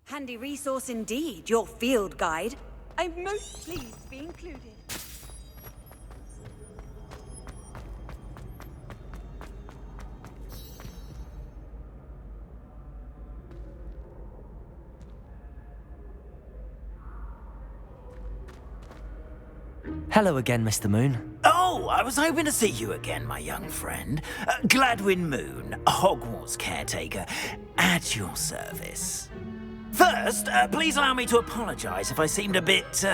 Handy resource indeed, your field guide. I'm most pleased to be included. Hello again, Mr. Moon. Oh, I was hoping to see you again, my young friend. Gladwin Moon, Hogwarts Caretaker, at your service. First, please allow me to apologise if I seemed a bit,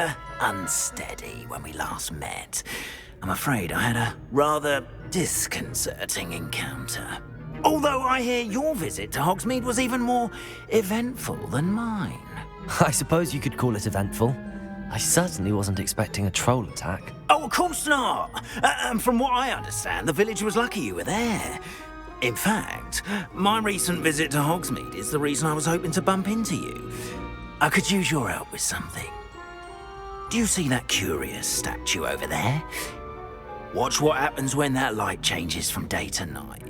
unsteady when we last met. I'm afraid I had a rather disconcerting encounter. Although I hear your visit to Hogsmeade was even more eventful than mine. I suppose you could call it eventful. I certainly wasn't expecting a troll attack. Oh, of course not. And from what I understand, the village was lucky you were there. In fact, my recent visit to Hogsmeade is the reason I was hoping to bump into you. I could use your help with something. Do you see that curious statue over there? Watch what happens when that light changes from day to night.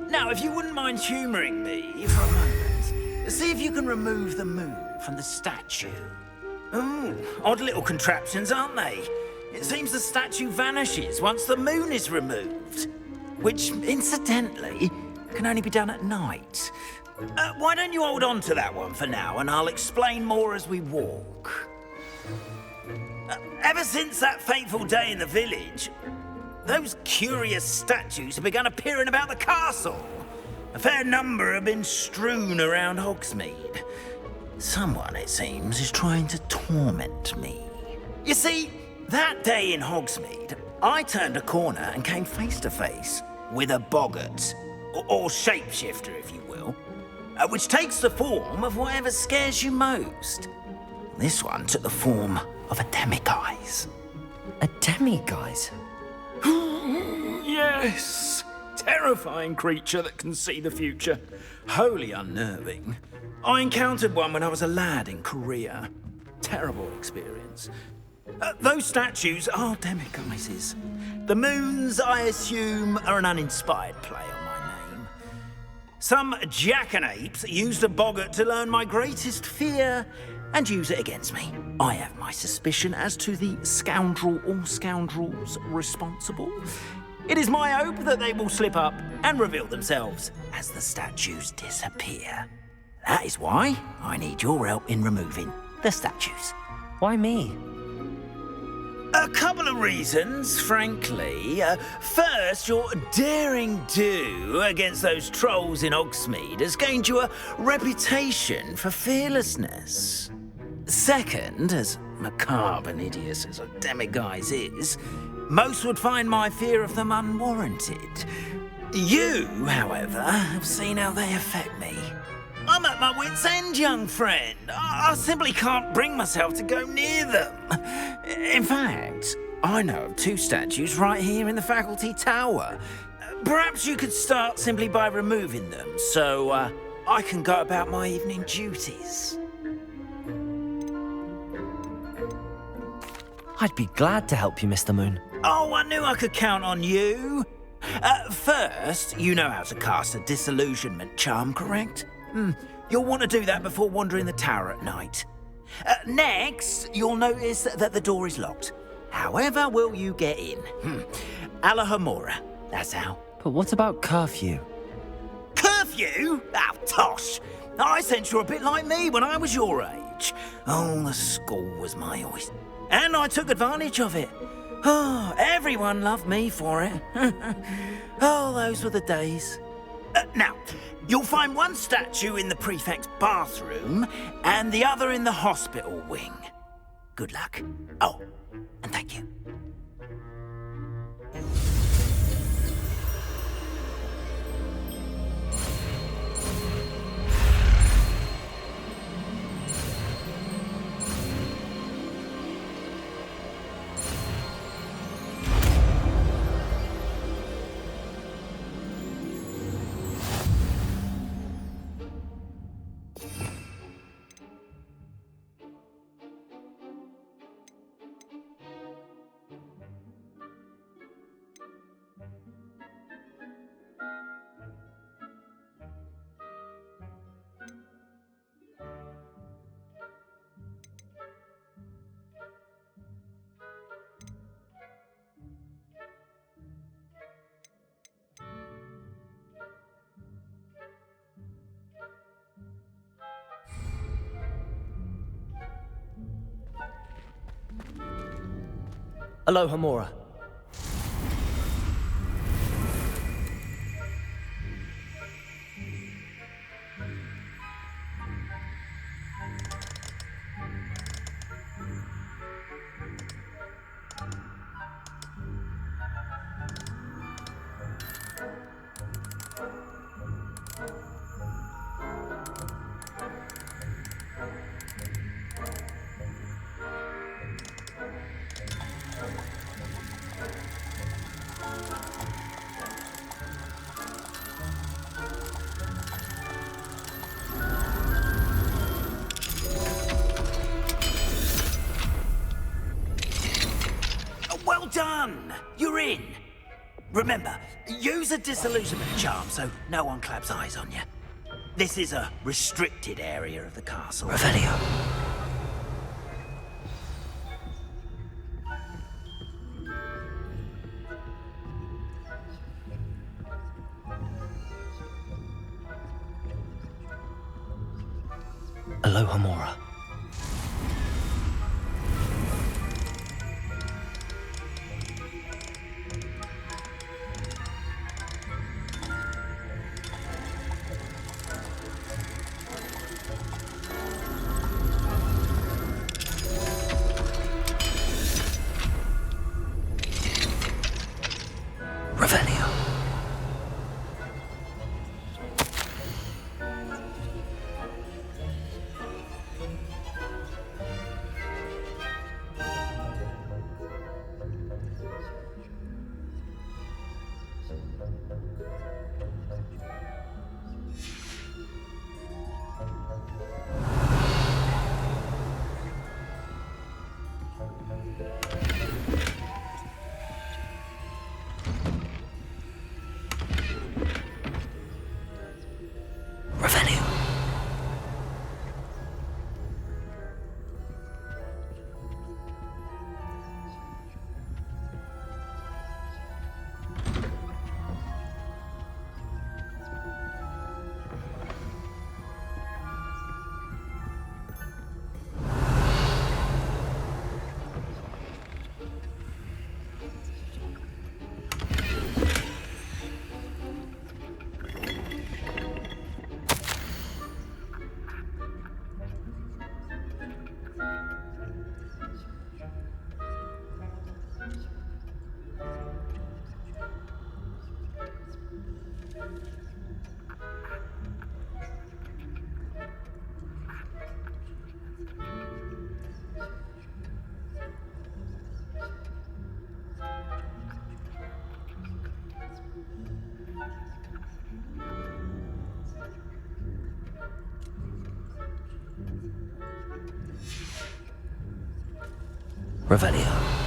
Now, if you wouldn't mind humouring me for a moment, see if you can remove the moon from the statue. Ooh, odd little contraptions, aren't they? It seems the statue vanishes once the moon is removed, which, incidentally, can only be done at night. Why don't you hold on to that one for now, and I'll explain more as we walk. Ever since that fateful day in the village, those curious statues have begun appearing about the castle. A fair number have been strewn around Hogsmeade. Someone, it seems, is trying to torment me. You see, that day in Hogsmeade, I turned a corner and came face to face with a boggart, or shapeshifter, if you will, which takes the form of whatever scares you most. This one took the form of a demiguise. A demiguise? Yes! Terrifying creature that can see the future. Wholly unnerving. I encountered one when I was a lad in Korea. Terrible experience. Those statues are demiguises. The moons, I assume, are an uninspired play on my name. Some jackanapes used a boggart to learn my greatest fear and use it against me. I have my suspicion as to the scoundrel or scoundrels responsible. It is my hope that they will slip up and reveal themselves as the statues disappear. That is why I need your help in removing the statues. Why me? A couple of reasons, frankly. First, your daring do against those trolls in Hogsmeade has gained you a reputation for fearlessness. Second, as macabre and hideous as a demiguise is, most would find my fear of them unwarranted. You, however, have seen how they affect me. I'm at my wit's end, young friend. I simply can't bring myself to go near them. In fact, I know of two statues right here in the faculty tower. Perhaps you could start simply by removing them, so I can go about my evening duties. I'd be glad to help you, Mr. Moon. Oh, I knew I could count on you. First, you know how to cast a disillusionment charm, correct? You'll want to do that before wandering the tower at night. Next, you'll notice that the door is locked. However will you get in? Alohomora, that's how. But what about curfew? Curfew? Oh, tosh. I sense you're a bit like me when I was your age. Oh, the school was my oyster. And I took advantage of it. Oh, everyone loved me for it. Oh, those were the days. Now, you'll find one statue in the prefect's bathroom and the other in the hospital wing. Good luck. Oh, and thank you. Alohomora. Well done! You're in. Remember, use a disillusionment charm so no one claps eyes on you. This is a restricted area of the castle. Revelio. Alohomora. Revelio. Revelio. Revelio.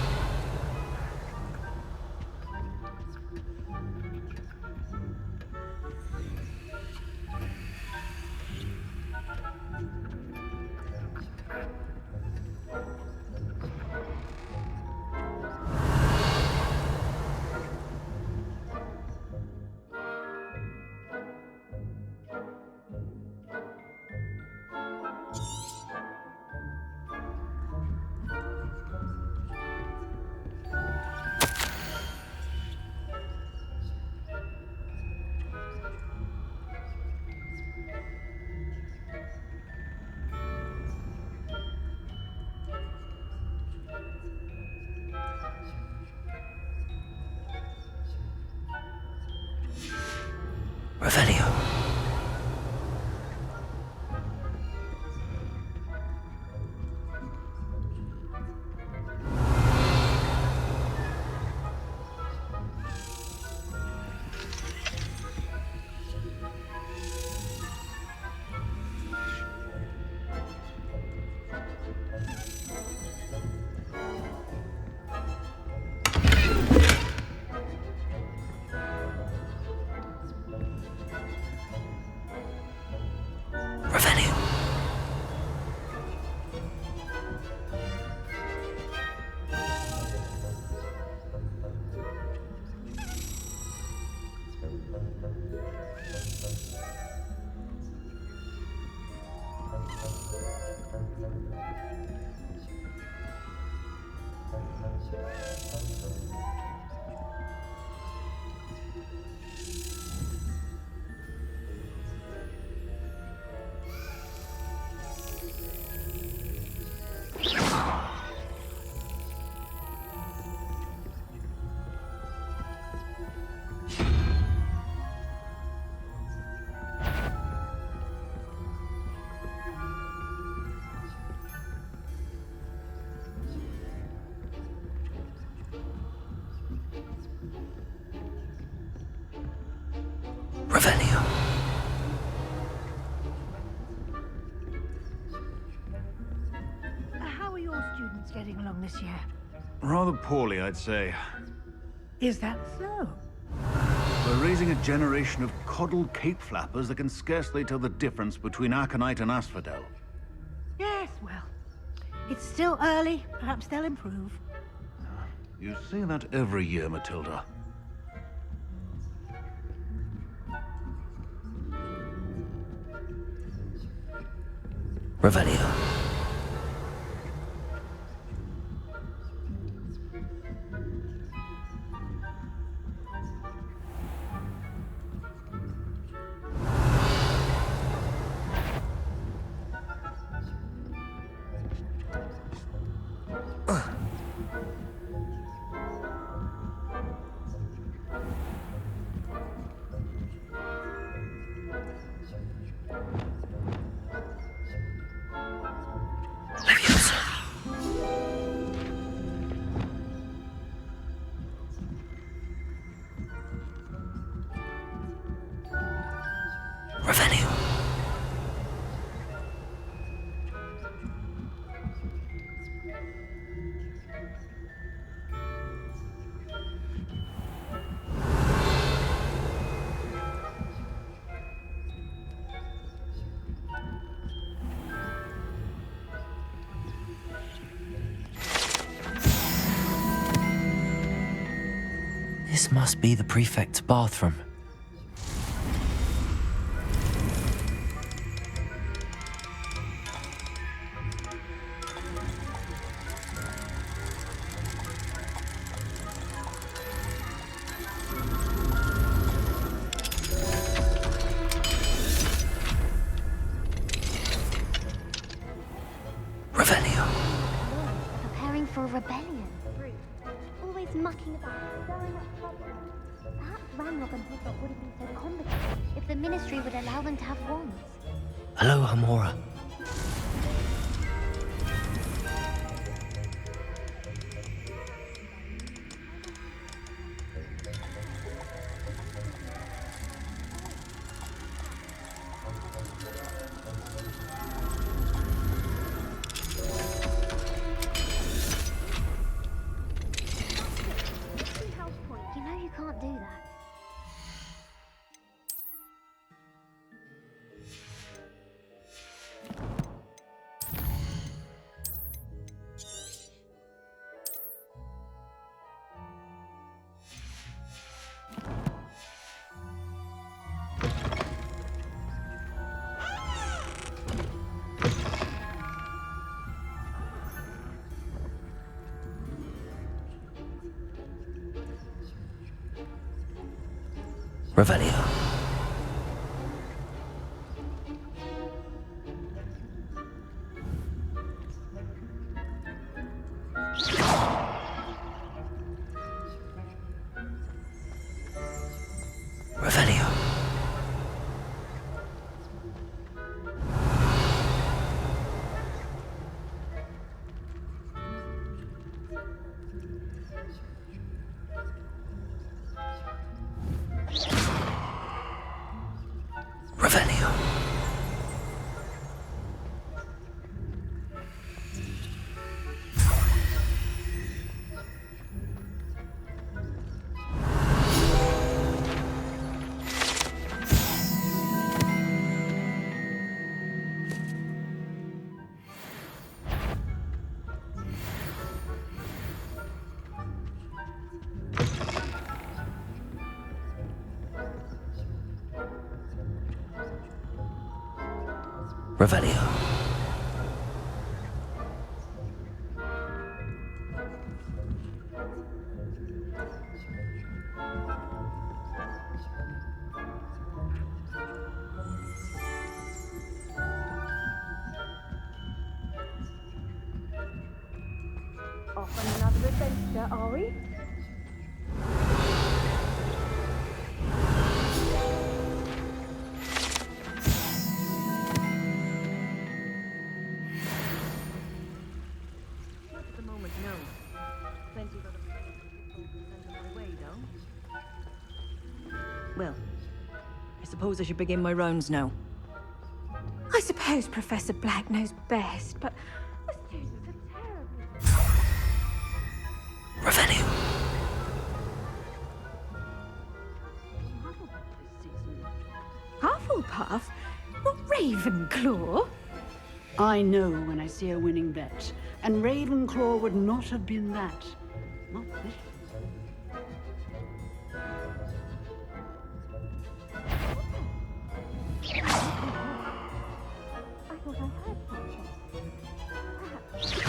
Revelio. How are your students getting along this year? Rather poorly, I'd say. Is that so? We're raising a generation of coddled cape flappers that can scarcely tell the difference between Aconite and Asphodel. Yes, well, it's still early. Perhaps they'll improve. You say that every year, Matilda. Revelio. Leviosa. Revelio. This must be the prefect's bathroom. Revelio. Preparing for a rebellion. Always mucking about, stirring up trouble. Perhaps Ramrock and Hogwarts wouldn't be so combative if the Ministry would allow them to have wands. Alohomora. You know you can't do that. Revelio. Revelio. Revelio. Revelio. Off on another adventure, are we? Not at the moment, no. Plenty of other people sent on my way, though. Well, I Suppose I should begin my rounds now. I suppose Professor Black knows best, but the students are terrible. Revenue. Hufflepuff? Not Ravenclaw? I know when I see a winning bet, and Ravenclaw would not have been that. Not this. I thought I heard something. Perhaps.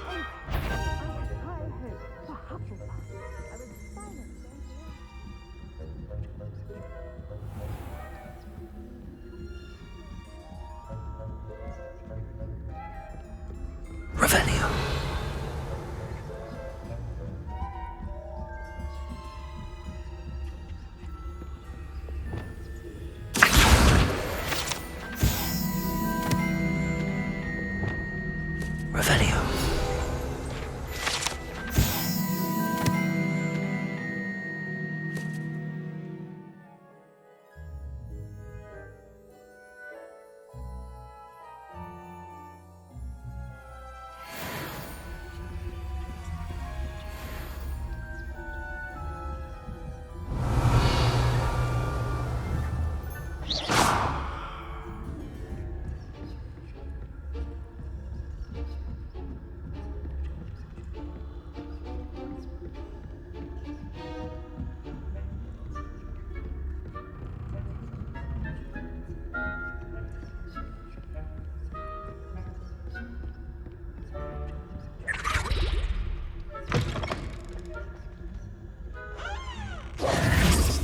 I had high hopes for Hufflepuff. I was silent. Revenue. Revenue.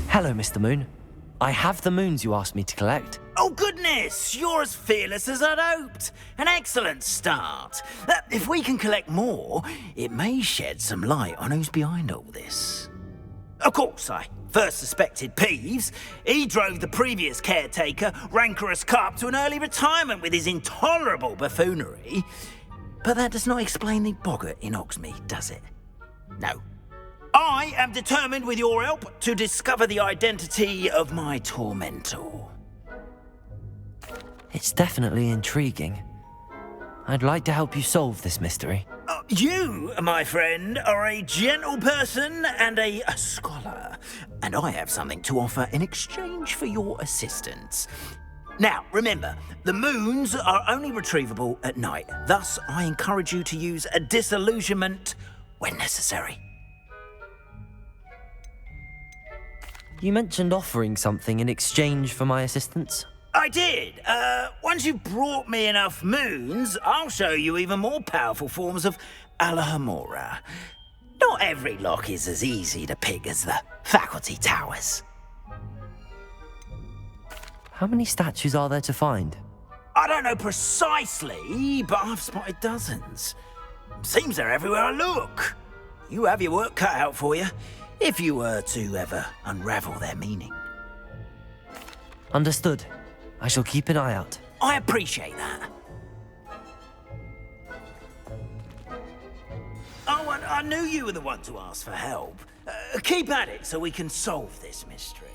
Hello, Mr. Moon. I have the moons you asked me to collect. Oh, goodness! You're as fearless as I'd hoped. An excellent start. If we can collect more, it may shed some light on who's behind all this. Of course, I first suspected Peeves. He drove the previous caretaker, Rancorous Carp, to an early retirement with his intolerable buffoonery. But that does not explain the boggart in Hogsmeade, does it? No. I am determined, with your help, to discover the identity of my tormentor. It's definitely intriguing. I'd like to help you solve this mystery. You, my friend, are a gentle person and a scholar, and I have something to offer in exchange for your assistance. Now, remember, the moons are only retrievable at night. Thus, I encourage you to use a disillusionment when necessary. You mentioned offering something in exchange for my assistance. I did. Once you've brought me enough moons, I'll show you even more powerful forms of Alohomora. Not every lock is as easy to pick as the faculty towers. How many statues are there to find? I don't know precisely, but I've spotted dozens. Seems they're everywhere I look. You have your work cut out for you, if you were to ever unravel their meaning. Understood. I shall keep an eye out. I appreciate that. Oh, and I knew you were the one to ask for help. Keep at it so we can solve this mystery.